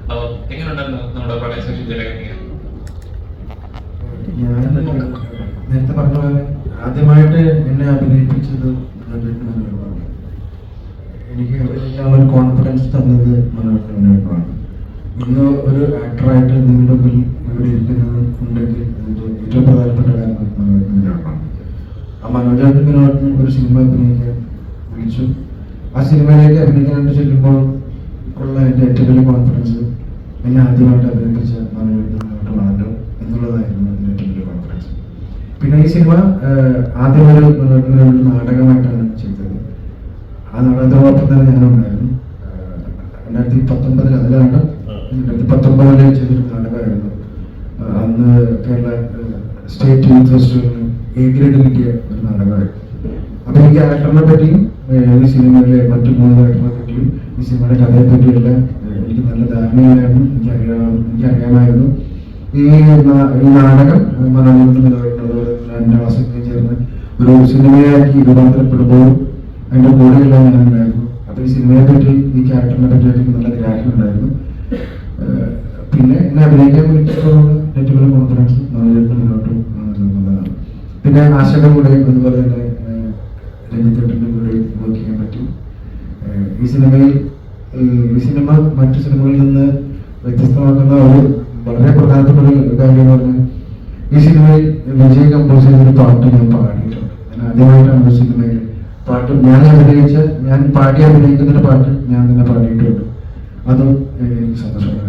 അപ്പോൾ എങ്ങനെയുണ്ടായിരുന്നു നമ്മുടെ പ്രണയ സോഷ്യൽ ജനകീയ? ഞാൻ നേരത്തെ പറഞ്ഞ പോലെ ആദ്യമായിട്ട് എന്നെ അഭിനയിപ്പിച്ചത് മനോഹരമാണ്. എനിക്ക് ഒരു കോൺഫിഡൻസ് തന്നത് മനോഹരമാണ്. ഇന്ന് ഒരു ആക്ടറായിട്ട് നിങ്ങളുടെ മുമ്പിൽ ഇവിടെ ഇരിക്കുന്നത് ഉണ്ടെങ്കിൽ അതിൻ്റെ ഏറ്റവും പ്രധാനപ്പെട്ട കാരണം മനോഹരമാണ്. ആ മനോഹരത്തിനോട് ഒരു സിനിമ അഭിനയിക്കാൻ വിളിച്ചു. ആ സിനിമയിലേക്ക് അഭിനയിക്കാനായിട്ട് ചെല്ലുമ്പോൾ ഉള്ള എൻ്റെ ഏറ്റവും വലിയ കോൺഫിഡൻസ് എന്നെ ആദ്യമായിട്ട് അഭിനയിപ്പിച്ച മനോഹരത്തിനോട്ടാണല്ലോ എന്നുള്ളതായിരുന്നു എൻ്റെ ഏറ്റവും വലിയ കോൺഫിഡൻസ്. പിന്നെ ഈ സിനിമ ആദ്യം ഒരു നാടകമായിട്ടാണ് ചെയ്തത്. ആ നാടകത്തോടൊപ്പം തന്നെ ഞാനുണ്ടായിരുന്നു. 2019 അതിലാണ് 2019 ചെയ്തൊരു നാടകമായിരുന്നു. അന്ന് കേരള സ്റ്റേറ്റ് യൂത്ത് ഫെസ്റ്റിവലിന് A ഗ്രേഡ് കിട്ടിയ ഒരു നാടകമായിരുന്നു. അപ്പോൾ ഈ ക്യാരക്ടറിനെ പറ്റിയും ഈ സിനിമയിലെ മറ്റു 3 ക്യാരക്ടറിനെ പറ്റിയും ഈ സിനിമയുടെ കഥയെ പറ്റിയെല്ലാം എനിക്ക് നല്ല ധാരണയിലായിരുന്നു. എനിക്കറിയാമായിരുന്നു. ഈ നാടകം മനോരഞ്ജനോട് 2 മാസം ചേർന്ന് ഒരു സിനിമയാക്കി രൂപാന്തരപ്പെടുമ്പോൾ അതിൻ്റെ കൂടെയെല്ലാം ഞാനുണ്ടായിരുന്നു. അപ്പോൾ ഈ സിനിമയെ പറ്റി ഈ ക്യാരക്ടറിനെ പറ്റി എനിക്ക് നല്ല ഗ്രാഹ്യം ഉണ്ടായിരുന്നു. പിന്നെ എന്നെ അഭിനയിക്കാൻ വേണ്ടിയിട്ടുള്ള ഏറ്റവും വലിയ കോൺഫിഡൻസ് മനോരഞ്ജന മുന്നോട്ട് നൽകുന്നതാണ്. പിന്നെ ആശയുടെ കൂടെയും അതുപോലെ തന്നെ രഞ്ജിത്തേട്ടൻ്റെ കൂടെയും വർക്ക് ചെയ്യാൻ പറ്റും. ഈ സിനിമ മറ്റു സിനിമകളിൽ നിന്ന് വ്യത്യസ്തമാക്കുന്ന ഒരു വളരെ പ്രധാനപ്പെട്ട ഒരു കാര്യം എന്ന് പറഞ്ഞാൽ ഈ സിനിമയിൽ വിജയ് കമ്പോസ് ചെയ്തൊരു പാട്ട് ഞാൻ പാടിയിട്ടുണ്ട്. ഞാൻ ആദ്യമായിട്ടാണ് ഒരു സിനിമയിൽ പാട്ട് ഞാൻ പാടി അഭിനയിക്കുന്നൊരു പാട്ട് ഞാൻ തന്നെ പാടിയിട്ടുണ്ട്. അതും എനിക്ക് സന്തോഷമാണ്.